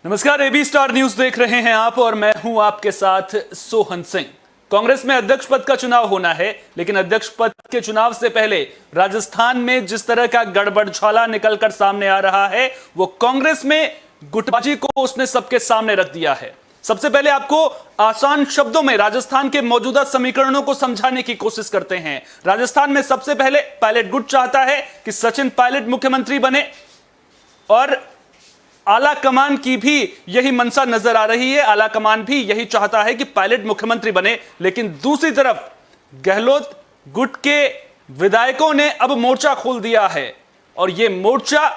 नमस्कार, AB star news देख रहे हैं आप और मैं हूं आपके साथ सोहन सिंह। कांग्रेस में अध्यक्ष पद का चुनाव होना है, लेकिन अध्यक्ष पद के चुनाव से पहले राजस्थान में जिस तरह का गड़बड़झाला निकलकर सामने आ रहा है, वो कांग्रेस में गुटबाजी को उसने सबके सामने रख दिया है। सबसे पहले आपको आसान शब्दों में राजस्थान के मौजूदा समीकरणों को समझाने की कोशिश करते हैं। राजस्थान में सबसे पहले पायलट गुट चाहता है कि सचिन पायलट मुख्यमंत्री बने और आला कमान की भी यही मंशा नजर आ रही है। आला कमान भी यही चाहता है कि पायलट मुख्यमंत्री बने, लेकिन दूसरी तरफ गहलोत गुट के विधायकों ने अब मोर्चा खोल दिया है और यह मोर्चा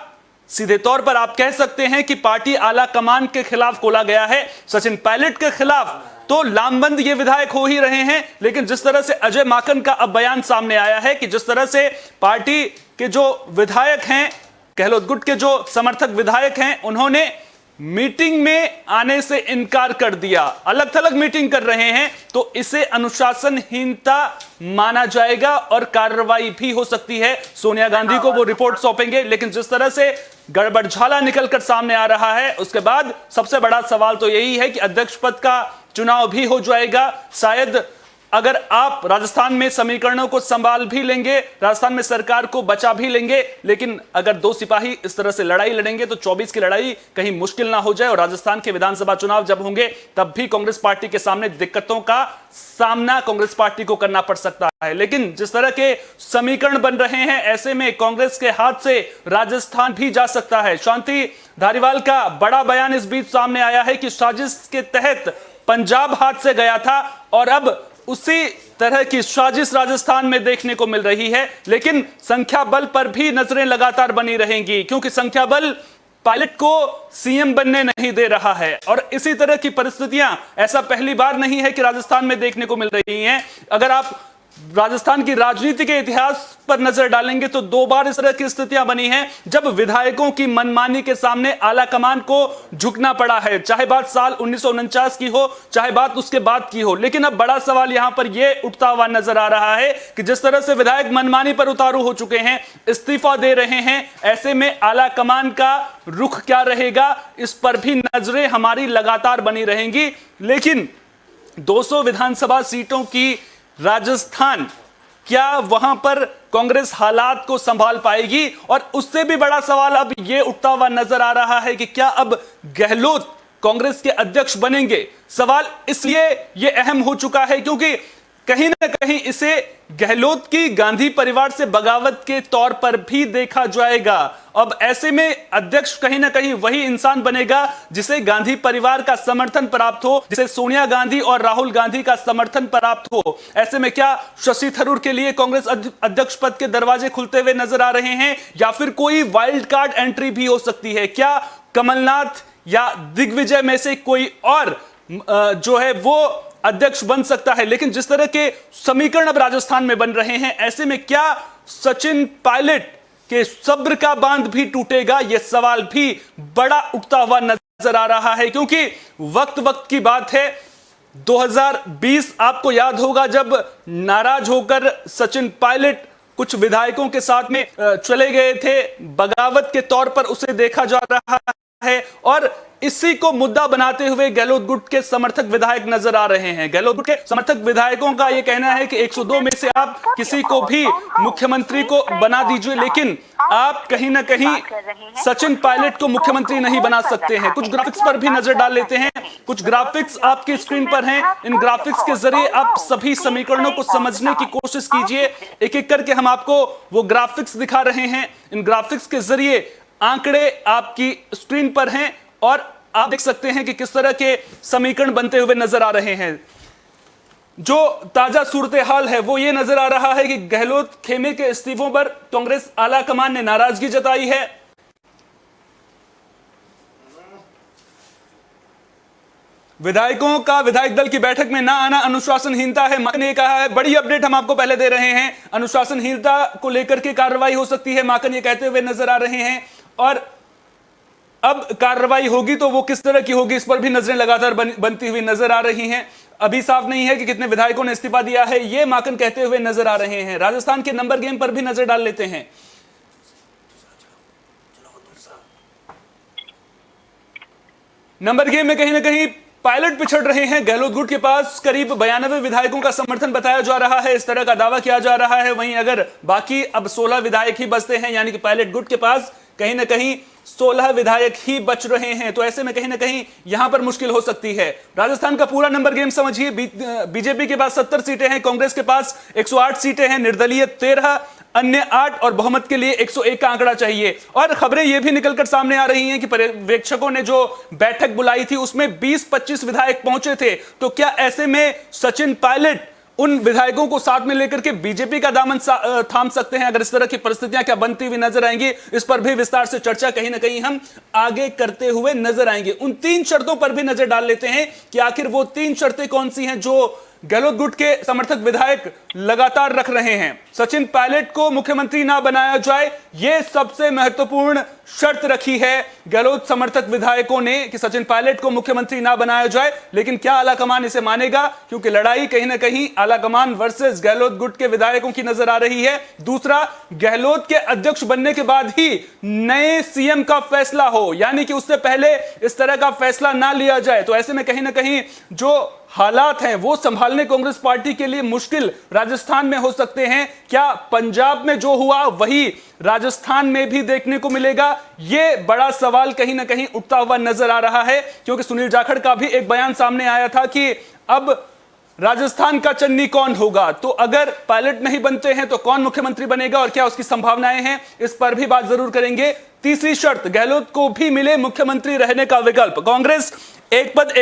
सीधे तौर पर आप कह सकते हैं कि पार्टी आला कमान के खिलाफ खोला गया है। सचिन पायलट के खिलाफ तो लामबंद ये विधायक हो ही रहे हैं, लेकिन जिस तरह से अजय माकन का अब बयान सामने आया है कि जिस तरह से पार्टी के जो विधायक हैं, गहलोत गुट के जो समर्थक विधायक हैं, उन्होंने मीटिंग में आने से इनकार कर दिया, अलग थलग मीटिंग कर रहे हैं, तो इसे अनुशासनहीनता माना जाएगा और कार्रवाई भी हो सकती है। सोनिया गांधी को वो रिपोर्ट सौंपेंगे। लेकिन जिस तरह से गड़बड़झाला निकलकर सामने आ रहा है, उसके बाद सबसे बड़ा सवाल तो यही है कि अध्यक्ष पद का चुनाव भी हो जाएगा। शायद अगर आप राजस्थान में समीकरणों को संभाल भी लेंगे, राजस्थान में सरकार को बचा भी लेंगे, लेकिन अगर दो सिपाही इस तरह से लड़ाई लड़ेंगे तो 24 की लड़ाई कहीं मुश्किल ना हो जाए और राजस्थान के विधानसभा चुनाव जब होंगे तब भी कांग्रेस पार्टी के सामने दिक्कतों का सामना कांग्रेस पार्टी को करना पड़ सकता है। लेकिन जिस तरह के समीकरण बन रहे हैं, ऐसे में कांग्रेस के हाथ से राजस्थान भी जा सकता है। शांति धारीवाल का बड़ा बयान इस बीच सामने आया है कि साजिश के तहत पंजाब हाथ से गया था और अब उसी तरह की साजिश राजस्थान में देखने को मिल रही है। लेकिन संख्या बल पर भी नजरें लगातार बनी रहेंगी, क्योंकि संख्या बल पायलट को सीएम बनने नहीं दे रहा है और इसी तरह की परिस्थितियां ऐसा पहली बार नहीं है कि राजस्थान में देखने को मिल रही हैं। अगर आप राजस्थान की राजनीति के इतिहास पर नजर डालेंगे तो 2 बार इस तरह की स्थितियां बनी हैं जब विधायकों की मनमानी के सामने आला कमान को झुकना पड़ा है, चाहे बात साल 1949 की हो, चाहे बात उसके बाद की हो। लेकिन अब बड़ा सवाल यहां पर यह उठता हुआ नजर आ रहा है कि जिस तरह से विधायक मनमानी पर उतारू हो चुके हैं, इस्तीफा दे रहे हैं, ऐसे में आला कमान का रुख क्या रहेगा, इस पर भी नजरें हमारी लगातार बनी रहेंगी। लेकिन 200 विधानसभा सीटों की राजस्थान, क्या वहां पर कांग्रेस हालात को संभाल पाएगी? और उससे भी बड़ा सवाल अब यह उठता हुआ नजर आ रहा है कि क्या अब गहलोत कांग्रेस के अध्यक्ष बनेंगे? सवाल इसलिए यह अहम हो चुका है क्योंकि कहीं ना कहीं इसे गहलोत की गांधी परिवार से बगावत के तौर पर भी देखा जाएगा। अब ऐसे में अध्यक्ष कहीं ना कहीं वही इंसान बनेगा जिसे गांधी परिवार का समर्थन प्राप्त हो, जिसे सोनिया गांधी और राहुल गांधी का समर्थन प्राप्त हो। ऐसे में क्या शशि थरूर के लिए कांग्रेस अध्यक्ष पद के दरवाजे खुलते हुए नजर आ रहे हैं या फिर कोई वाइल्ड कार्ड एंट्री भी हो सकती है? क्या कमलनाथ या दिग्विजय में से कोई और जो है वो अध्यक्ष बन सकता है? लेकिन जिस तरह के समीकरण अब राजस्थान में बन रहे हैं, ऐसे में क्या सचिन पायलट के सब्र का बांध भी टूटेगा? यह सवाल भी बड़ा उठता हुआ नजर आ रहा है, क्योंकि वक्त की बात है। 2020 आपको याद होगा जब नाराज होकर सचिन पायलट कुछ विधायकों के साथ में चले गए थे, बगावत के तौर पर उसे देखा जा रहा है और इसी को मुद्दा बनाते हुए गहलोत गुट के समर्थक विधायक नजर आ रहे हैं। गहलोत गुट के समर्थक विधायकों का यह कहना है कि 102 में से आप किसी को भी मुख्यमंत्री को बना दीजिए, लेकिन आप कहीं ना कहीं सचिन पायलट को मुख्यमंत्री नहीं बना सकते हैं। कुछ ग्राफिक्स पर भी नजर डाल लेते हैं। कुछ ग्राफिक्स आपकी स्क्रीन पर हैं। इन ग्राफिक्स के जरिए आप सभी समीकरणों को समझने की कोशिश कीजिए। एक एक करके हम आपको वो ग्राफिक्स दिखा रहे हैं। इन ग्राफिक्स के जरिए आंकड़े आपकी स्क्रीन पर हैं और आप देख सकते हैं कि किस तरह के समीकरण बनते हुए नजर आ रहे हैं। जो ताजा सूरत हाल है वो ये नजर आ रहा है कि गहलोत खेमे के इस्तीफों पर कांग्रेस आला कमान ने नाराजगी जताई है। विधायकों का विधायक दल की बैठक में ना आना अनुशासनहीनता है, माकन ने कहा है। बड़ी अपडेट हम आपको पहले दे रहे हैं। अनुशासनहीनता को लेकर के कार्रवाई हो सकती है, माकन ये कहते हुए नजर आ रहे हैं। और अब कार्रवाई होगी तो वो किस तरह की होगी, इस पर भी नजरें लगातार बनती हुई नजर आ रही हैं। अभी साफ नहीं है कि कितने विधायकों ने इस्तीफा दिया है, ये माकन कहते हुए नजर आ रहे हैं। राजस्थान के नंबर गेम पर भी नजर डाल लेते हैं। नंबर गेम में कहीं ना कहीं पायलट पिछड़ रहे हैं। गहलोत गुट के पास करीब 92 विधायकों का समर्थन बताया जा रहा है, इस तरह का दावा किया जा रहा है। वहीं अगर बाकी अब 16 विधायक ही बचते हैं, यानी कि पायलट गुट के पास कहीं ना कहीं 16 विधायक ही बच रहे हैं, तो ऐसे में कहीं ना कहीं यहां पर मुश्किल हो सकती है। राजस्थान का पूरा नंबर गेम समझिए। बीजेपी के पास 70 सीटें हैं, कांग्रेस के पास 108 सीटें हैं, निर्दलीय 13, अन्य 8 और बहुमत के लिए 101 का आंकड़ा चाहिए। और खबरें यह भी निकलकर सामने आ रही हैं कि पर्यवेक्षकों ने जो बैठक बुलाई थी उसमें 20-25 विधायक पहुंचे थे। तो क्या ऐसे में सचिन पायलट उन विधायकों को साथ में लेकर के बीजेपी का दामन थाम सकते हैं? अगर इस तरह की परिस्थितियां क्या बनती हुई नजर आएंगी, इस पर भी विस्तार से चर्चा कहीं ना कहीं हम आगे करते हुए नजर आएंगे। उन 3 शर्तों पर भी नजर डाल लेते हैं कि आखिर वो 3 शर्तें कौन सी हैं जो गहलोत गुट के समर्थक विधायक लगातार रख रहे हैं। सचिन पायलट को मुख्यमंत्री ना बनाया जाए, यह सबसे महत्वपूर्ण शर्त रखी है गहलोत समर्थक विधायकों ने कि सचिन पायलट को मुख्यमंत्री ना बनाया जाए। लेकिन क्या आलाकमान इसे मानेगा? क्योंकि लड़ाई कहीं ना कहीं आलाकमान वर्सेस गहलोत गुट के विधायकों की नजर आ रही है। दूसरा, गहलोत के अध्यक्ष बनने के बाद ही नए सीएम का फैसला हो, यानी कि उससे पहले इस तरह का फैसला ना लिया जाए। तो ऐसे में कहीं ना कहीं जो हालात हैं वो संभालने कांग्रेस पार्टी के लिए मुश्किल राजस्थान में हो सकते हैं। क्या पंजाब में जो हुआ वही राजस्थान में भी देखने को मिलेगा? यह बड़ा सवाल कहीं ना कहीं उठता हुआ नजर आ रहा है, क्योंकि सुनील जाखड़ का भी एक बयान सामने आया था कि अब राजस्थान का चन्नी कौन होगा। तो अगर पायलट नहीं बनते हैं तो कौन मुख्यमंत्री बनेगा और क्या उसकी संभावनाएं हैं, इस पर भी बात जरूर करेंगे। तीसरी शर्त, गहलोत को भी मिले मुख्यमंत्री रहने का विकल्प। कांग्रेस एक पद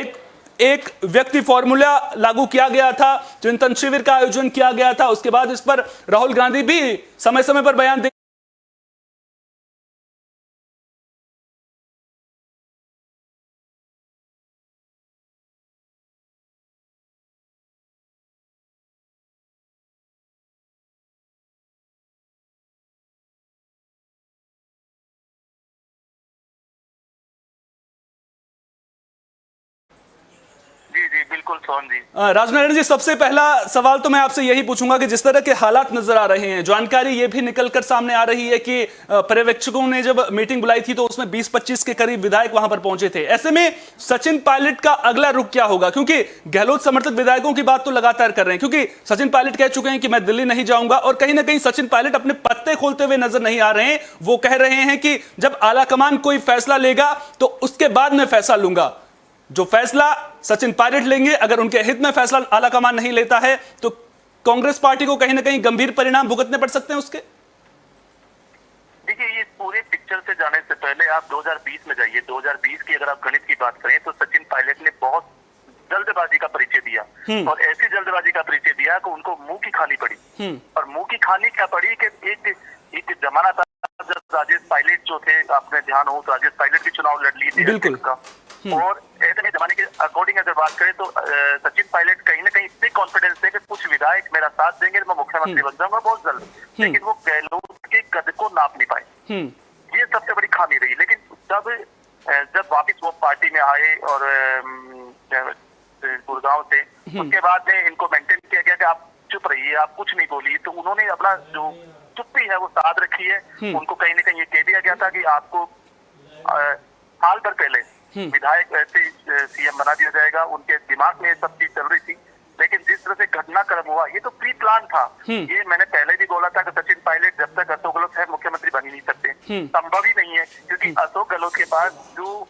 एक व्यक्ति फॉर्मूला लागू किया गया था, चिंतन शिविर का आयोजन किया गया था, उसके बाद इस पर राहुल गांधी भी समय समय पर बयान दे बिल्कुल सोहन जी। राजनारायण जी, सबसे पहला सवाल तो मैं आपसे यही पूछूंगा कि जिस तरह के हालात नजर आ रहे हैं, जानकारी ये भी निकलकर सामने आ रही है कि पर्यवेक्षकों ने जब मीटिंग बुलाई थी तो उसमें 20-25 के करीब विधायक वहां पर पहुंचे थे। ऐसे में सचिन पायलट का अगला रुख क्या होगा? क्योंकि गहलोत समर्थक विधायकों की बात तो लगातार कर रहे हैं, क्योंकि सचिन पायलट कह चुके हैं कि मैं दिल्ली नहीं जाऊंगा, और कहीं ना कहीं सचिन पायलट अपने पत्ते खोलते हुए नजर नहीं आ रहे हैं। वो कह रहे हैं कि जब आलाकमान कोई फैसला लेगा तो उसके बाद मैं फैसला लूंगा। जो फैसला सचिन पायलट लेंगे, अगर उनके हित में फैसला आलाकमान नहीं लेता है तो कांग्रेस पार्टी को कहीं ना कहीं गंभीर परिणाम भुगतने पड़ सकते हैं उसके। देखिए, ये पूरे पिक्चर से जाने से पहले आप 2020 में जाइए। 2020 की अगर आप गणित की बात करें तो सचिन पायलट ने बहुत जल्दबाजी का परिचय दिया, और ऐसी जल्दबाजी का परिचय दिया कि उनको मुंह की खानी पड़ी। और मुंह की खानी क्या पड़ी कि एक जमाना था जब राजेश पायलट जो थे, आपने ध्यान हो तो राजेश पायलट भी चुनाव लड़ लिए थे बिल्कुल का। और ऐसे में जमाने के अकॉर्डिंग अगर बात करें तो सचिन पायलट कहीं ना कहीं इतने कॉन्फिडेंस थे कि कुछ विधायक मेरा साथ देंगे, मैं मुख्यमंत्री बन जाऊंगा बहुत जल्द। लेकिन वो गहलोत के कद को नाप नहीं पाए। ये सबसे बड़ी खामी रही। लेकिन जब वापिस वो पार्टी में आए और गुड़गांव से, उसके बाद में इनको मेंटेन किया गया कि आप चुप रहिए, आप कुछ नहीं बोलिए। तो उन्होंने अपना जो चुप्पी है वो साध रखी है। उनको कहीं ना कहीं ये कह दिया गया था कि आपको साल भर पहले विधायक ऐसे सीएम बना दिया जाएगा। उनके दिमाग में सब चीज चल रही थी। लेकिन जिस तरह से घटनाक्रम हुआ, ये तो प्री प्लान था। ये मैंने पहले भी बोला था कि सचिन पायलट जब तक अशोक गहलोत है मुख्यमंत्री बन ही नहीं सकते, संभव ही नहीं है। क्योंकि अशोक गहलोत के पास जो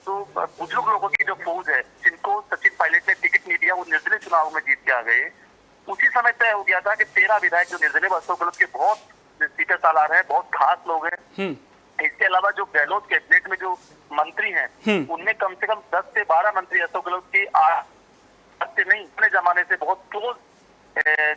बुजुर्ग लोगों की जो फौज है, जिनको सचिन पायलट ने टिकट नहीं दिया, वो निर्दलीय चुनाव में जीत के आ गए। उसी समय तय हो गया था कि 13 विधायक जो निर्दलीय अशोक गहलोत के बहुत सीटें सालार हैं, बहुत खास लोग हैं। इसके अलावा जो गहलोत कैबिनेट में जो मंत्री हैं, उनमें कम से कम 10 से 12 मंत्री अशोक गहलोत के नहीं, अपने जमाने से बहुत क्लोज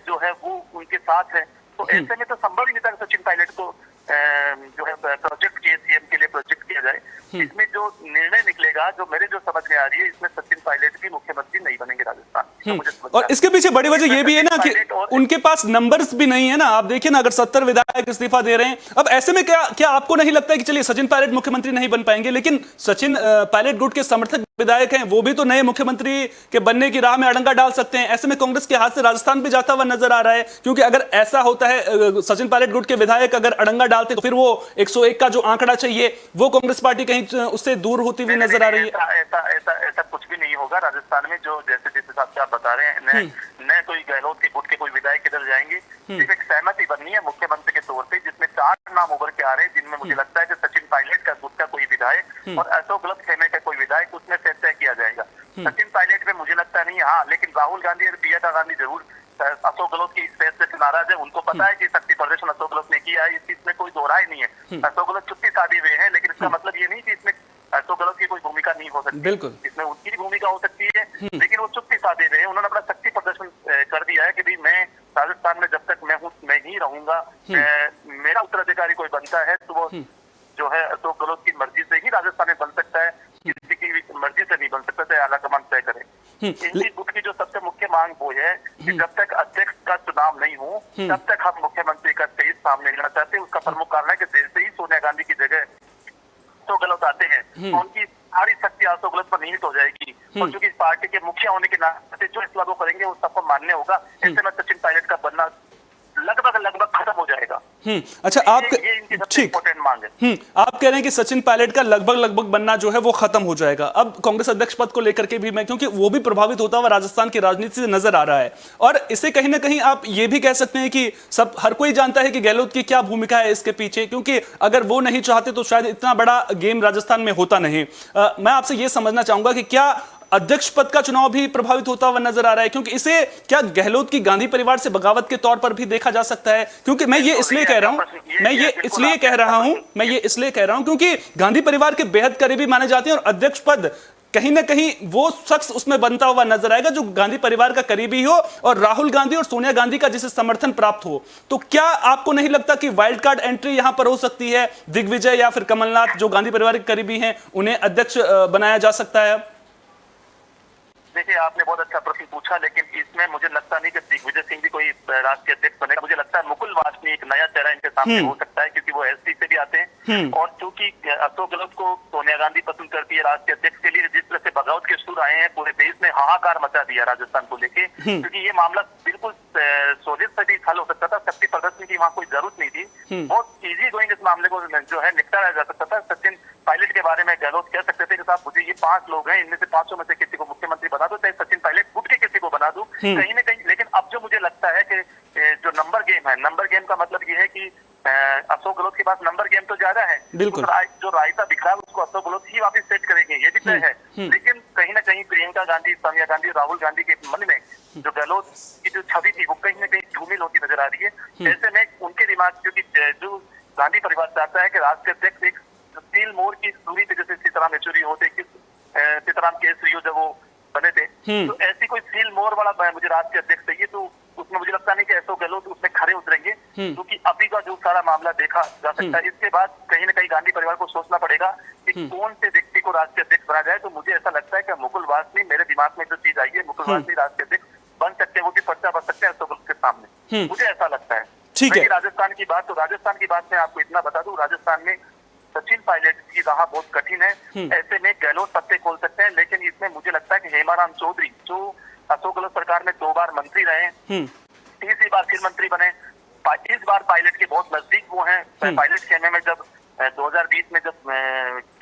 जो है वो उनके साथ है। तो ऐसे में तो संभव ही नहीं था कि सचिन पायलट को जो है प्रोजेक्ट के सीएम के लिए प्रोजेक्ट किया जाए। इसमें जो निर्णय निकलेगा, जो मेरे जो समझ में आ रही है, इसमें सचिन पायलट भी मुख्यमंत्री नहीं बनेंगे राजस्थान। और इसके पीछे बड़ी वजह ये भी है ना कि उनके पास नंबर्स भी नहीं है ना। आप देखिए ना, अगर 70 विधायक इस्तीफा दे रहे हैं, अब ऐसे में क्या आपको नहीं लगता है कि चलिए सचिन पायलट मुख्यमंत्री नहीं बन पाएंगे, लेकिन सचिन पायलट गुट के समर्थक विधायक हैं, वो भी तो नए मुख्यमंत्री के बनने की राह में अड़ंगा डाल सकते हैं। ऐसे में कांग्रेस के हाथ से राजस्थान भी जाता हुआ नजर आ रहा है। क्योंकि अगर ऐसा होता है, सचिन पायलट गुट के विधायक अगर अड़ंगा डालते तो फिर वो 101 का जो आंकड़ा चाहिए वो कांग्रेस पार्टी कहीं उससे दूर होती हुई नजर आ रही है? ऐसा कुछ भी नहीं होगा राजस्थान में। जो जैसे जिस हिसाब से आप बता रहे हैं, न कोई गहलोत के गुट के कोई विधायक किधर जाएंगे। सिर्फ एक सहमति बननी है मुख्यमंत्री के तौर पे, जिसमें 4 नाम उभर के आ रहे हैं, जिनमें मुझे लगता है कि सचिन पायलट का गुट का कोई विधायक और अशोक गहलोत खेमे का कोई विधायक, उसमें से तय किया जाएगा। सचिन पायलट में मुझे लगता नहीं। हाँ, लेकिन राहुल गांधी और प्रियंका गांधी जरूर अशोक गहलोत की इस फैसले से नाराज है। उनको पता है कि शक्ति प्रदर्शन अशोक गहलोत ने किया है, इस चीज में कोई दोहराई नहीं है। अशोक गहलोत चुप्पी साधे हुए हैं, लेकिन इसका मतलब ये नहीं कि इसमें अशोक गहलोत की कोई भूमिका नहीं हो सकती। बिल्कुल, इसमें उनकी भी भूमिका हो सकती है, लेकिन वो चुप्पी साधे हुए हैं। उन्होंने अपना शक्ति प्रदर्शन कर दिया है कि भाई मैं राजस्थान में जब तक मैं हूँ मैं ही रहूंगा। मेरा उत्तराधिकारी कोई बनता है तो वो जो है अशोक गहलोत की मर्जी से ही राजस्थान में बन सकता है, किसी की मर्जी से नहीं बन सकता, चाहे आलाकमान तय करे। इनकी गुट की जो सबसे मुख्य मांग वो है कि जब तक अध्यक्ष का चुनाव नहीं हो तब तक हम मुख्यमंत्री का तेज सामने लेना चाहते हैं। उसका प्रमुख कारण है कि जैसे ही सोनिया गांधी की जगह अशोक गहलोत आते हैं तो उनकी सारी शक्ति अशोक गहलोत पर निहित हो जाएगी, और चूंकि पार्टी के मुखिया होने के नाते जो फैसला वो करेंगे वो सबको मान्य होगा। ऐसे में सचिन पायलट का बनना लगभग खत्म हो जाएगा। अच्छा, आप ये इनकी सबसे इंपॉर्टेंट मांग है। आप कह रहे हैं कि सचिन पायलट का लगभग बनना जो है वो खत्म हो जाएगा। अब कांग्रेस अध्यक्ष पद को लेकर के भी मैं, क्योंकि वो भी प्रभावित होता हुआ राजस्थान की राजनीति से नजर आ रहा है, और इसे कहीं ना कहीं आप ये भी कह सकते हैं कि हर कोई जानता है कि गहलोत की क्या भूमिका है इसके पीछे, क्योंकि अगर वो नहीं चाहते तो शायद इतना बड़ा गेम राजस्थान में होता नहीं। मैं आपसे ये समझना चाहूंगा कि क्या अध्यक्ष पद का चुनाव भी प्रभावित होता हुआ नजर आ रहा है, क्योंकि इसे क्या गहलोत की गांधी परिवार से बगावत के तौर पर भी देखा जा सकता है? क्योंकि मैं ये इसलिए कह रहा हूं क्योंकि गांधी परिवार के बेहद करीबी माने जाते हैं, और अध्यक्ष पद कहीं ना कहीं वो शख्स उसमें बनता हुआ नजर आएगा जो गांधी परिवार का करीबी हो और राहुल गांधी और सोनिया गांधी का जिसे समर्थन प्राप्त हो। तो क्या आपको नहीं लगता कि वाइल्ड कार्ड एंट्री यहां पर हो सकती है? दिग्विजय या फिर कमलनाथ जो गांधी परिवार के करीबी हैं उन्हें अध्यक्ष बनाया जा सकता है? देखिए, आपने बहुत अच्छा प्रश्न पूछा, लेकिन इसमें मुझे लगता नहीं कि दिग्विजय सिंह भी कोई राष्ट्रीय अध्यक्ष बनेगा। मुझे लगता है मुकुल वासनिक एक नया चेहरा इनके सामने हो सकता है, क्योंकि वो एसपी से भी आते हैं, और चूंकि अशोक गहलोत को सोनिया गांधी पसंद करती है राष्ट्रीय अध्यक्ष के लिए, जिस तरह से बगावत के सुर आए हैं पूरे देश में हाहाकार मचा दिया राजस्थान को लेके, क्योंकि ये मामला बिल्कुल सोजिश से भी हल हो सकता था। शक्ति प्रदर्शन की वहाँ कोई जरूरत नहीं थी, बहुत इजी गोइंग इस मामले को जो है निपटाया जा सकता था। सचिन पायलट के बारे में गहलोत कह सकते थे कि साहब मुझे ये 5 लोग हैं, इनमें से 500 में से किसी को मुख्यमंत्री बना दो, चाहे सचिन पायलट गुट के किसी को बना दो कहीं ना कहीं। लेकिन अब जो मुझे लगता है कि जो नंबर गेम है, नंबर गेम का मतलब ये है कि अशोक गहलोत के पास नंबर गेम तो ज्यादा है, बिल्कुल जो रायता दिखा है उसको अशोक गहलोत ही वापिस सेट करेंगे, ये भी तय है। लेकिन कहीं ना कहीं प्रियंका गांधी, सोनिया गांधी, राहुल गांधी के मन में जो गहलोत की जो छवि थी वो कहीं ना कहीं धूमिल होती नजर आ रही है। ऐसे में उनके दिमाग, क्योंकि जो गांधी परिवार चाहता है कि राष्ट्रीय अध्यक्ष एक स्टील मोर की दूरी पे जैसे सीताराम येचुरी होते, सीताराम केसरी जब वो बने थे, तो ऐसी कोई स्टील मोर वाला मुझे राष्ट्रीय अध्यक्ष चाहिए। तो उसमें मुझे लगता नहीं कि अशोक गहलोत उसमें खड़े उतरेंगे, क्योंकि अभी का जो सारा मामला देखा जा सकता है। इसके बाद कहीं ना कहीं गांधी परिवार को सोचना पड़ेगा कि कौन से व्यक्ति को राष्ट्रीय अध्यक्ष बना जाए। तो मुझे ऐसा लगता है कि मुकुल वासनिक, मेरे दिमाग में जो चीज आई है, मुकुल वासनिक राष्ट्रीय अध्यक्ष बन सकते हैं, वो भी पर्चा बन सकते हैं अशोक गहलोत के सामने, मुझे ऐसा लगता है। ठीक है, राजस्थान की बात मैं आपको इतना बता दूं, राजस्थान में सचिन पायलट की राह बहुत कठिन है। ऐसे में गहलोत पत्ते खोल सकते हैं, लेकिन इसमें मुझे लगता है कि हेमाराम चौधरी जो अशोक गहलोत सरकार में 2 बार मंत्री रहे, तीसरी बार फिर मंत्री बने, इस बार पायलट के बहुत नजदीक वो हैं। पायलट खेमे में जब 2020 में जब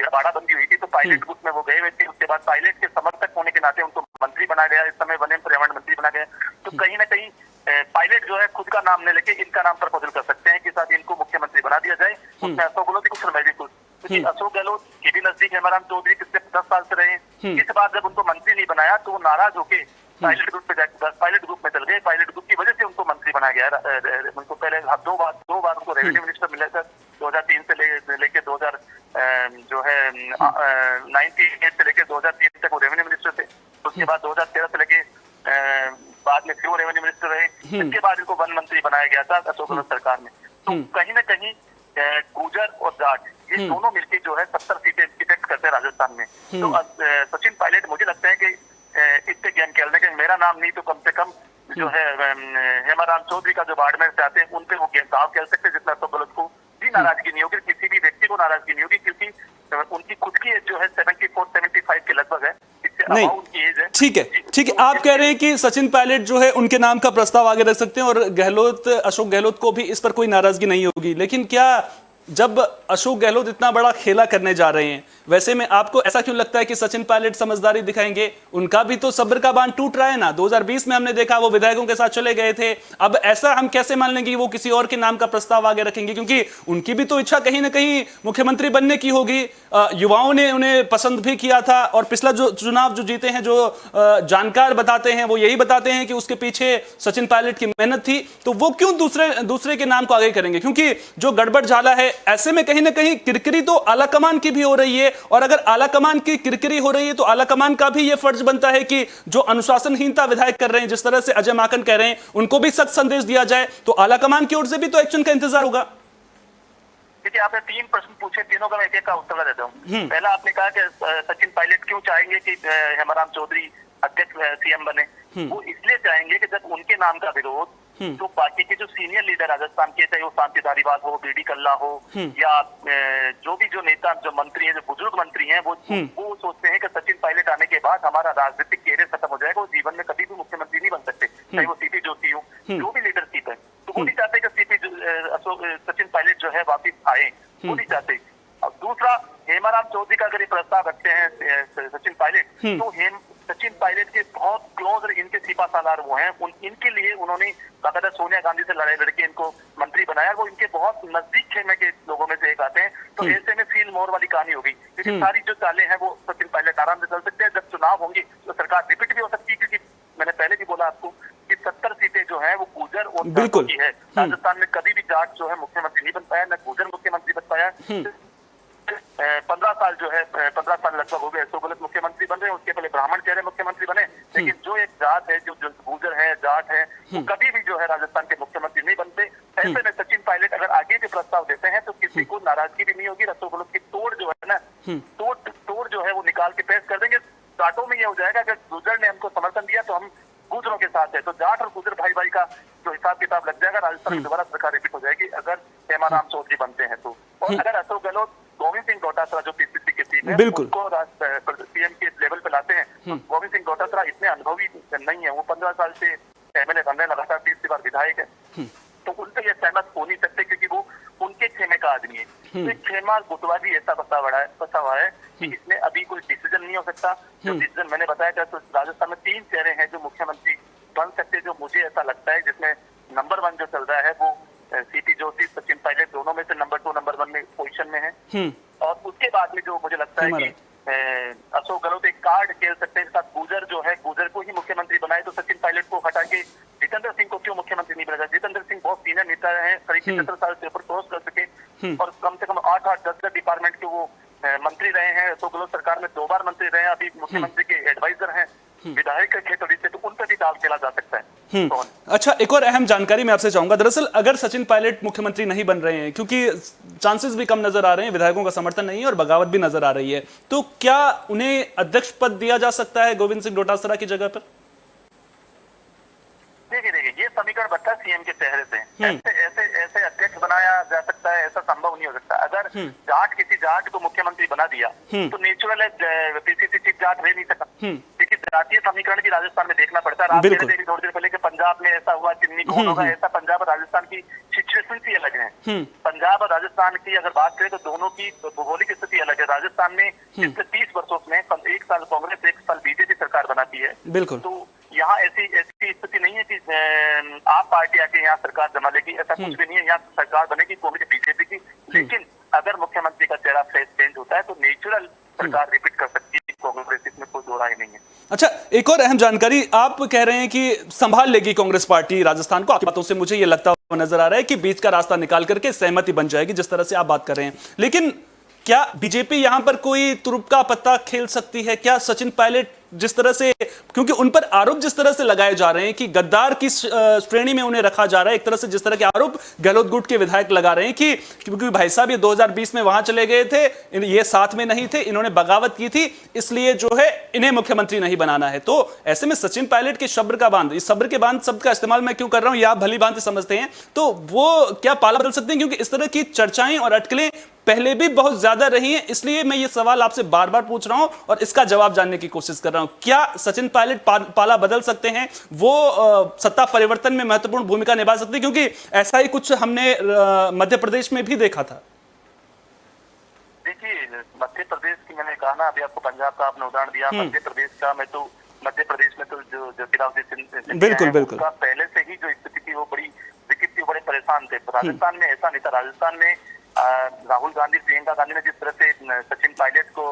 बाड़ाबंदी हुई थी तो पायलट गुट में वो गए हुए थे। उसके बाद पायलट के समर्थक होने के नाते उनको मंत्री बनाया गया, इस समय वन एवं पर्यावरण मंत्री बना गया। तो कहीं ना कहीं पायलट जो है खुद का नाम न लेके इनका नाम प्रपोजल कर सकते हैं कि साथ इनको मुख्यमंत्री बना दिया जाए। उसमें अशोक गहलोत भी कुछ और मैं भी कुछ, क्योंकि अशोक गहलोत के भी नजदीक हेमाराम चौधरी पिछले 10 साल से रहे। इस बार जब उनको मंत्री नहीं बनाया तो वो नाराज होके पायलट ग्रुप में चल गए। पायलट ग्रुप की वजह से उनको मंत्री बनाया गया। उनको पहले 2 बार उनको रेवेन्यू मिनिस्टर मिला था, 2003 से लेके 2000 जो है 98 से लेके 2003 तक वो रेवेन्यू मिनिस्टर थे। उसके बाद 2013 से लेके बाद में फिर वो रेवेन्यू मिनिस्टर रहे। इसके बाद इनको वन मंत्री बनाया गया था अशोक गहलोत सरकार में। तो कहीं ना कहीं गुर्जर और जाट ये दोनों मिलकर जो है 70 सीटें डिफेक्ट करते हैं राजस्थान में। तो सचिन पायलट मुझे लगता है कि इससे गेम खेलने के, मेरा नाम नहीं तो कम से कम जो है हेमाराम चौधरी का जो बाड़मेर से आते हैं उन पे वो गेम साफ खेल सकते हैं, जितना अशोक गहलोत को भी नाराजगी नहीं होगी, किसी भी व्यक्ति को नाराजगी नहीं होगी, क्योंकि उनकी खुद की एज जो है 74-75 के लगभग है। नहीं, ठीक है, आप कह रहे हैं कि सचिन पायलट जो है उनके नाम का प्रस्ताव आगे रख सकते हैं और अशोक गहलोत को भी इस पर कोई नाराजगी नहीं होगी। लेकिन क्या जब अशोक गहलोत इतना बड़ा खेला करने जा रहे हैं, वैसे में आपको ऐसा क्यों लगता है कि सचिन पायलट समझदारी दिखाएंगे? उनका भी तो सब्र का बांध टूट रहा है ना। 2020 में हमने देखा वो विधायकों के साथ चले गए थे। अब ऐसा हम कैसे मान लेंगे कि वो किसी और के नाम का प्रस्ताव आगे रखेंगे? क्योंकि उनकी भी तो इच्छा कहीं ना कहीं मुख्यमंत्री बनने की होगी। युवाओं ने उन्हें पसंद भी किया था और पिछला जो चुनाव जो जीते हैं, जो जानकार बताते हैं वो यही बताते हैं कि उसके पीछे सचिन पायलट की मेहनत थी। तो वो क्यों दूसरे के नाम को आगे करेंगे? क्योंकि जो गड़बड़ झाला है, ऐसे में कहीं ना कहीं किरकिरी तो आला कमान की भी हो रही है, और अगर आला कमान की किरकिरी हो रही है तो आला कमान का भी यह फर्ज बनता है कि जो अनुशासनहीनता विधायक कर रहे हैं, जिस तरह से अजय माकन कह रहे हैं, उनको भी सख्त संदेश दिया जाए। तो आला कमान की ओर से भी तो एक्शन का इंतजार होगा। देखिए, आपने 3 प्रश्न पूछे, तीनों का मैं एक-एक का उत्तर देता हूँ। पहला आपने कहा कि सचिन पायलट क्यों चाहेंगे कि हेमाराम चौधरी अध्यक्ष सीएम बने। वो इसलिए चाहेंगे कि जब उनके नाम का विरोध तो पार्टी के जो सीनियर लीडर राजस्थान के, चाहे वो शांति धारीवाल हो, बीडी कल्ला हो, या जो नेता, जो मंत्री है, जो बुजुर्ग मंत्री हैं, वो सोचते हैं कि सचिन पायलट आने के बाद हमारा राजनीतिक कैरियर खत्म हो जाएगा, वो जीवन में कभी भी मुख्यमंत्री नहीं बन सकते, चाहे वो सीपी जोशी हो, जो भी लीडरशिप है। तो वो नहीं चाहते कि सचिन पायलट जो है वापिस आए, वो नहीं चाहते। अब दूसरा, हेमाराम चौधरी का अगर ये प्रस्ताव रखते हैं सचिन पायलट, तो सचिन पायलट के बहुत क्लोज और इनके सिपा सालार वो हैं, इनके लिए उन्होंने बाकायदा सोनिया गांधी से लड़ाई लड़के इनको मंत्री बनाया। वो इनके बहुत नजदीक खेमे के लोगों में से एक आते हैं। तो ऐसे में सील मोहर वाली कहानी होगी, क्योंकि सारी जो चालें हैं वो सचिन पायलट आराम से चल सकते हैं। जब चुनाव होंगे तो सरकार रिपीट भी हो सकती है, क्योंकि मैंने पहले भी बोला आपको कि 70 सीटें जो है वो गुर्जर और जाटों की है। राजस्थान में कभी भी जाट जो है मुख्यमंत्री नहीं बन पाया, न गुर्जर मुख्यमंत्री बन पाया। 15 साल जो है, 15 साल लगभग हो गए अशोक गहलोत मुख्यमंत्री बन रहे हैं। उसके पहले ब्राह्मण चेहरे मुख्यमंत्री बने, लेकिन जो एक जाट है, जो गुर्जर है, जाट है, वो कभी भी जो है राजस्थान के मुख्यमंत्री नहीं बनते। ऐसे में सचिन पायलट अगर आगे भी प्रस्ताव देते हैं तो किसी को नाराजगी भी नहीं होगी। अशोक गहलोत की तोड़ जो है ना, तोड़ जो है वो निकाल के पेश कर देंगे। जाटों में यह हो जाएगा कि गुर्जर ने हमको समर्थन दिया तो हम गुर्जरों के साथ है, तो जाट और गुर्जर भाई भाई का जो हिसाब किताब लग जाएगा। राजस्थान में दोबारा सरकार रिपीट हो जाएगी अगर हेमाराम चौधरी बनते हैं तो। और अगर अशोक गहलोत गोविंद सिंह डोटासरा जो पीसीसी के सीट है उनको सीएम के लेवल पे लाते हैं, तो गोविंद सिंह डोटासरा इतने अनुभवी नहीं है। वो 15 साल से एमएलए बन रहे, लगातार 30 बार विधायक है, तो उनसे ये सहमत हो नहीं सकते, क्योंकि वो उनके खेमे का आदमी है। तो खेमा गुटबाजी ऐसा फंसा हुआ है कि इसमें अभी कोई डिसीजन नहीं हो सकता। जो डिसीजन मैंने बताया था, तो राजस्थान में 3 चेहरे हैं जो मुख्यमंत्री बन सकते, जो मुझे ऐसा लगता है, जिसमें नंबर 1 जो चल रहा है वो सीपी जोशी, सचिन पायलट, दोनों में से नंबर 2 नंबर 1 में पोजीशन में है। और उसके बाद में जो मुझे लगता है कि अशोक गहलोत एक कार्ड खेल सकते हैं, साथ गुर्जर जो है, गुर्जर को ही मुख्यमंत्री बनाए, तो सचिन पायलट को हटा के जितेंद्र सिंह को क्यों मुख्यमंत्री नहीं बनाया? जितेंद्र सिंह बहुत सीनियर नेता है, करीब 75 साल से ऊपर क्रॉस कर सके, और कम से कम 8-8, 10-10 डिपार्टमेंट के वो मंत्री रहे हैं। अशोक गहलोत सरकार में 2 बार मंत्री रहे हैं, अभी मुख्यमंत्री के एडवाइजर हैं, विधायक के खेतड़ी से, तो उन पर भी दाव खेला जा सकता है। अच्छा, एक और अहम जानकारी मैं आपसे चाहूंगा। दरअसल अगर सचिन पायलट मुख्यमंत्री नहीं बन रहे हैं, क्योंकि चांसेस भी कम नजर आ रहे हैं, विधायकों का समर्थन नहीं है और बगावत भी नजर आ रही है, तो क्या उन्हें अध्यक्ष पद दिया जा सकता है गोविंद सिंह डोटासरा की जगह पर? देखिए, ये समीकरण बनता है सीएम के चेहरे से। ऐसे अध्यक्ष बनाया जा सकता है, ऐसा संभव नहीं हो सकता। अगर किसी जाट को मुख्यमंत्री बना दिया तो नेचुरल है पीसीसी चीफ जाट रह नहीं सकता, क्योंकि जातीय समीकरण भी राजस्थान में देखना पड़ता है। थोड़ी देर पहले कि पंजाब में ऐसा हुआ, चिन्नी कौन होगा, ऐसा पंजाब और राजस्थान की सिचुएशन ही अलग है। पंजाब और राजस्थान की अगर बात करें तो दोनों की भौगोलिक स्थिति अलग है। राजस्थान में पिछले 30 वर्षों में 1 साल कांग्रेस, 1 साल बीजेपी सरकार बनाती है। बिल्कुल। तो यहाँ ऐसी स्थिति नहीं है कि आप पार्टी आके यहाँ सरकार जमा लेगी, ऐसा कुछ भी नहीं है। यहाँ सरकार बनेगी कांग्रेस बीजेपी की, लेकिन अगर मुख्यमंत्री का चेहरा फेस चेंज होता है तो नेचुरल सरकार रिपीट कर सकती है कांग्रेस, इसमें कोई दो राय नहीं है। अच्छा, एक और अहम जानकारी, आप कह रहे हैं कि संभाल लेगी कांग्रेस पार्टी राजस्थान को। आपकी बातों से मुझे ये लगता हुआ नजर आ रहा है कि बीच का रास्ता निकाल करके सहमति बन जाएगी, जिस तरह से आप बात कर रहे हैं। लेकिन क्या बीजेपी यहां पर कोई तुरुप का पत्ता खेल सकती है? क्या सचिन पायलट जिस तरह से, क्योंकि उन पर आरोप जिस तरह से लगाए जा रहे हैं कि गद्दार की श्रेणी में उन्हें रखा जा रहा है, एक तरह से जिस तरह के आरोप गहलोत गुट के विधायक लगा रहे हैं कि क्योंकि भाई साहब ये 2020 में वहां चले गए थे, ये साथ में नहीं थे, इन्होंने बगावत की थी, इसलिए जो है इन्हें मुख्यमंत्री नहीं बनाना है। तो ऐसे में सचिन पायलट के सब्र का बांध, इस सब्र के बांध शब्द का इस्तेमाल मैं क्यों कर रहा हूं, ये आप भली भांति समझते हैं, तो वो क्या पाला बदल सकते हैं? क्योंकि इस तरह की चर्चाएं और अटकलें पहले भी बहुत ज्यादा रही हैं, इसलिए मैं ये सवाल आपसे बार बार पूछ रहा हूं और इसका जवाब जानने की कोशिश कर रहा हूं। क्या सचिन पायलट पाला बदल सकते हैं? वो सत्ता परिवर्तन में महत्वपूर्ण भूमिका निभा सकते हैं? क्योंकि ऐसा ही कुछ हमने मध्य प्रदेश में भी देखा था। देखिए, मध्य प्रदेश की मैंने कहा ना, अभी आपको पंजाब का आपने उदाहरण दिया, मध्य प्रदेश का मध्य प्रदेश में तो जो ज्योतिरादित्य सिंधिया बिल्कुल बिल्कुल उनका पहले से ही जो स्थिति थी वो बड़ी विकट थी, बड़े परेशान थे। राजस्थान में ऐसा नहीं था। राजस्थान में राहुल गांधी, प्रियंका गांधी ने जिस तरह से सचिन पायलट को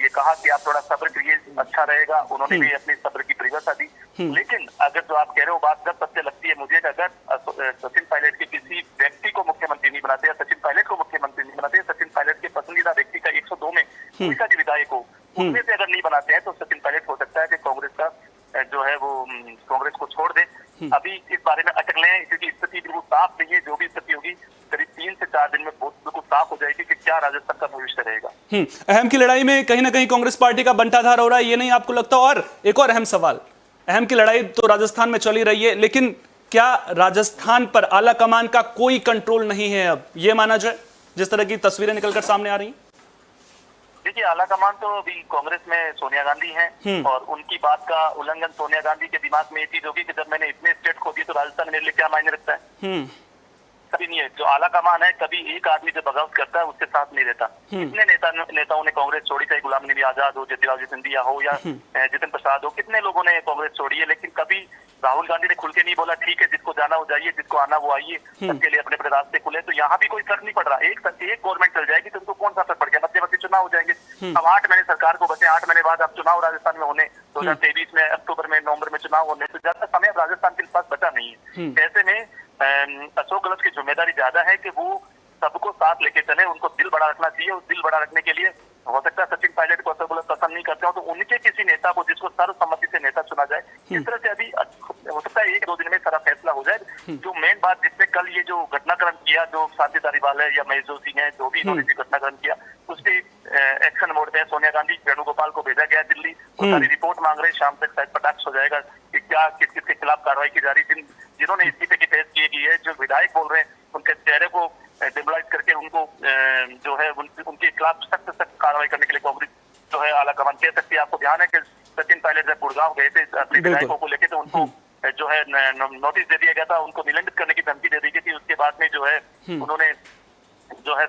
ये कहा कि आप थोड़ा सब्र करिए, अच्छा रहेगा, उन्होंने भी अपनी सब्र की परिभाषा दी। लेकिन अगर जो आप कह रहे हो बात जब सत्य लगती है मुझे, अगर सचिन पायलट के किसी व्यक्ति को मुख्यमंत्री नहीं बनाते या सचिन पायलट को मुख्यमंत्री नहीं बनाते, सचिन पायलट के पसंदीदा व्यक्ति का 102 में उनका जो विधायक हो उनमें से अगर नहीं बनाते हैं तो सचिन पायलट हो सकता है कि कांग्रेस का जो है वो कांग्रेस को छोड़ दे। अभी इस बारे में अटक लें क्योंकि स्थिति बिल्कुल साफ नहीं है। जो भी स्थिति होगी करीब 3 से 4 दिन में बिल्कुल साफ हो जाएगी कि क्या राजस्थान का भविष्य रहेगा। अहम की लड़ाई में कहीं ना कहीं कांग्रेस पार्टी का बंटाधार हो रहा है, ये नहीं आपको लगता? और एक और अहम सवाल, अहम की लड़ाई तो राजस्थान में चली रही है, लेकिन क्या राजस्थान पर आला कमान का कोई कंट्रोल नहीं है अब, ये माना जाए जिस तरह की तस्वीरें निकलकर सामने आ रही हैं? देखिए, आला कमान तो अभी कांग्रेस में सोनिया गांधी हैं और उनकी बात का उल्लंघन सोनिया गांधी के दिमाग में ये चीज होगी कि जब मैंने इतने स्टेट खो दिए तो राजस्थान मेरे लिए क्या मायने रखता है। कभी नहीं है। जो आला कमान है, कभी एक आदमी जो बगावत करता है उसके साथ नहीं रहता। कितने नेताओं ने कांग्रेस छोड़ी, चाहे गुलाम नबी आजाद हो, ज्योतिरादित्य सिंधिया हो या जितिन प्रसाद हो, कितने लोगों ने कांग्रेस छोड़ी है, लेकिन कभी राहुल गांधी ने खुल के नहीं बोला ठीक है जिसको जाना वो जाइए, जिसको आना वो आइए, सबके लिए अपने अपने रास्ते खुले। तो यहाँ भी कोई फर्क नहीं पड़ रहा। एक गवर्नमेंट चल जाएगी तो उनको कौन सा फर्क पड़ गया, मध्यवर्ती चुनाव हो जाएंगे। अब 8 महीने सरकार को बचे, 8 महीने बाद अब चुनाव राजस्थान में होने, 2023 में अक्टूबर में नवंबर में चुनाव होने, तो ज्यादा समय अब राजस्थान के पास बचा नहीं है। ऐसे में अशोक गहलोत की जिम्मेदारी ज्यादा है कि वो सबको साथ लेके चले, उनको दिल बड़ा रखना चाहिए। उस दिल बड़ा रखने के लिए हो सकता है सचिन पायलट को अशोक गहलोत पसंद नहीं करते हो तो उनके किसी नेता को जिसको सर्वसम्मति से नेता चुना जाए। इस तरह से अभी हो सकता है 1-2 दिन में सारा फैसला हो जाए। जो मेन बात जिसने कल ये जो घटनाक्रम किया, जो शांति धारीवाल है या महेश जोशी है, जो भी इन्होंने घटनाक्रम किया, उसकी एक्शन मोड में सोनिया गांधी, वेणुगोपाल को भेजा गया दिल्ली। सारी रिपोर्ट मांग रहे, शाम तक शायद कटाक्ष हो जाएगा कि क्या किस किसके खिलाफ कार्रवाई की जा रही। जिन्होंने इस्तीफे की पेश की गई है, जो विधायक बोल रहे हैं, उनके चेहरे को डिमोलाइज करके उनको जो है उनके खिलाफ सख्त कार्रवाई करने के लिए कांग्रेस जो है आला कमान कह सकती है। आपको ध्यान है कि सचिन पायलट जब गुड़गांव गए थे अपने विधायकों को लेकर, तो उनको जो है नोटिस दे दिया गया था, उनको निलंबित करने की धमकी दे दी गई थी। उसके बाद में जो है उन्होंने जो है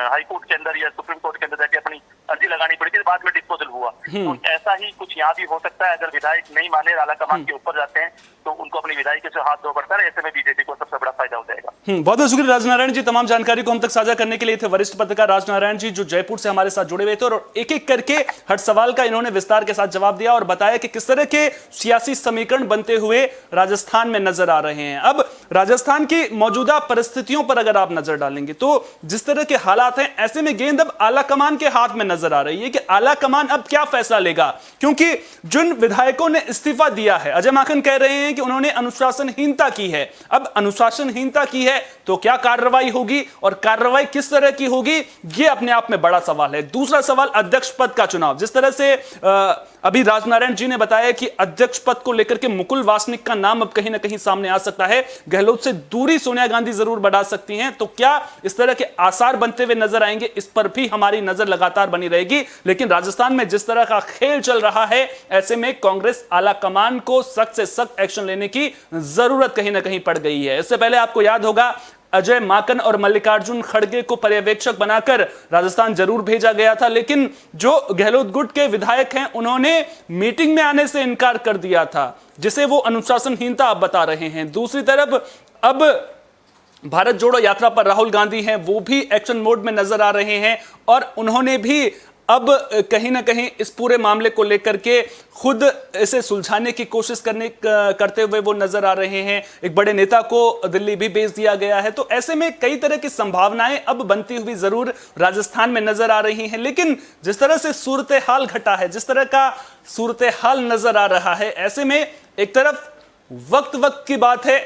हाई कोर्ट के अंदर या सुप्रीम कोर्ट के अंदर जाके अपनी अर्जी लगानी पड़ी थी, बाद में डिस्पोजल हुआ। तो ऐसा ही कुछ यहाँ भी हो सकता है। अगर विधायक नहीं माने, आला कमान के ऊपर जाते हैं, तो उनको अपनी विधायक से हाथ धो पड़ता है। ऐसे में बीजेपी को सबसे बड़ा फायदा हो जाएगा। बहुत बहुत शुक्रिया राजनारायण जी, तमाम जानकारी को हम तक साझा करने के लिए थे वरिष्ठ पत्रकार राजनारायण जी, जो जयपुर से हमारे साथ जुड़े हुए थे और एक एक करके हर सवाल का इन्होंने विस्तार के साथ जवाब दिया और बताया कि किस तरह के सियासी समीकरण बनते हुए राजस्थान में नजर आ रहे हैं। अब राजस्थान की मौजूदा परिस्थितियों पर अगर आप नजर डालेंगे तो जिस तरह के हालात हैं, ऐसे में गेंद अब आला कमान के हाथ में नजर आ रही है कि आला कमान अब क्या फैसला लेगा। क्योंकि जिन विधायकों ने इस्तीफा दिया है, अजय माकन कह रहे हैं कि उन्होंने अनुशासनहीनता की है। अब अनुशासनहीनता की है तो क्या कार्रवाई होगी और कार्रवाई किस तरह की होगी, यह अपने आप में बड़ा सवाल है। दूसरा सवाल, अध्यक्ष पद का चुनाव। जिस तरह से अभी राजनारायण जी ने बताया कि अध्यक्ष पद को लेकर के मुकुल वासनिक का नाम अब कहीं ना कहीं सामने आ सकता है। गहलोत से दूरी सोनिया गांधी जरूर बढ़ा सकती हैं, तो क्या इस तरह के आसार बनते हुए नजर आएंगे, इस पर भी हमारी नजर लगातार बनी रहेगी। लेकिन राजस्थान में जिस तरह का खेल चल रहा है, ऐसे में कांग्रेस आला कमान को सख्त से सख्त एक्शन लेने की जरूरत कहीं ना कहीं पड़ गई है। इससे पहले आपको याद होगा अजय माकन और मल्लिकार्जुन खड़गे को पर्यवेक्षक बनाकर राजस्थान जरूर भेजा गया था, लेकिन जो गहलोत गुट के विधायक हैं उन्होंने मीटिंग में आने से इनकार कर दिया था, जिसे वो अनुशासनहीनता आप बता रहे हैं। दूसरी तरफ अब भारत जोड़ो यात्रा पर राहुल गांधी हैं, वो भी एक्शन मोड में नजर आ रहे हैं और उन्होंने भी अब कहीं ना कहीं इस पूरे मामले को लेकर के खुद इसे सुलझाने की कोशिश करते हुए वो नजर आ रहे हैं। एक बड़े नेता को दिल्ली भी भेज दिया गया है। तो ऐसे में कई तरह की संभावनाएं अब बनती हुई जरूर राजस्थान में नजर आ रही हैं, लेकिन जिस तरह से सूरत हाल घटा है, जिस तरह का सूरत हाल नजर आ रहा है, ऐसे में एक तरफ वक्त की बात है,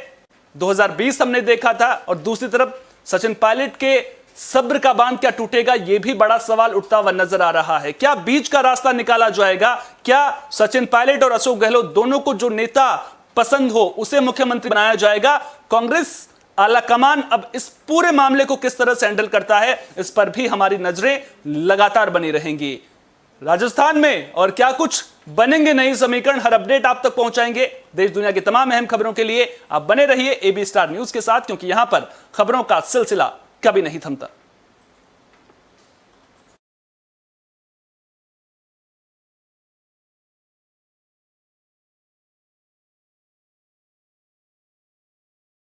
2020 हमने देखा था, और दूसरी तरफ सचिन पायलट के सब्र का बांध क्या टूटेगा, यह भी बड़ा सवाल उठता हुआ नजर आ रहा है। क्या बीच का रास्ता निकाला जाएगा? क्या सचिन पायलट और अशोक गहलोत दोनों को जो नेता पसंद हो उसे मुख्यमंत्री बनाया जाएगा? कांग्रेस आला कमान अब इस पूरे मामले को किस तरह से हैंडल करता है, इस पर भी हमारी नजरें लगातार बनी रहेंगी। राजस्थान में और क्या कुछ बनेंगे नए समीकरण, हर अपडेट आप तक पहुंचाएंगे। देश दुनिया की तमाम अहम खबरों के लिए आप बने रहिए AB स्टार न्यूज के साथ, क्योंकि यहां पर खबरों का सिलसिला कभी नहीं थमता।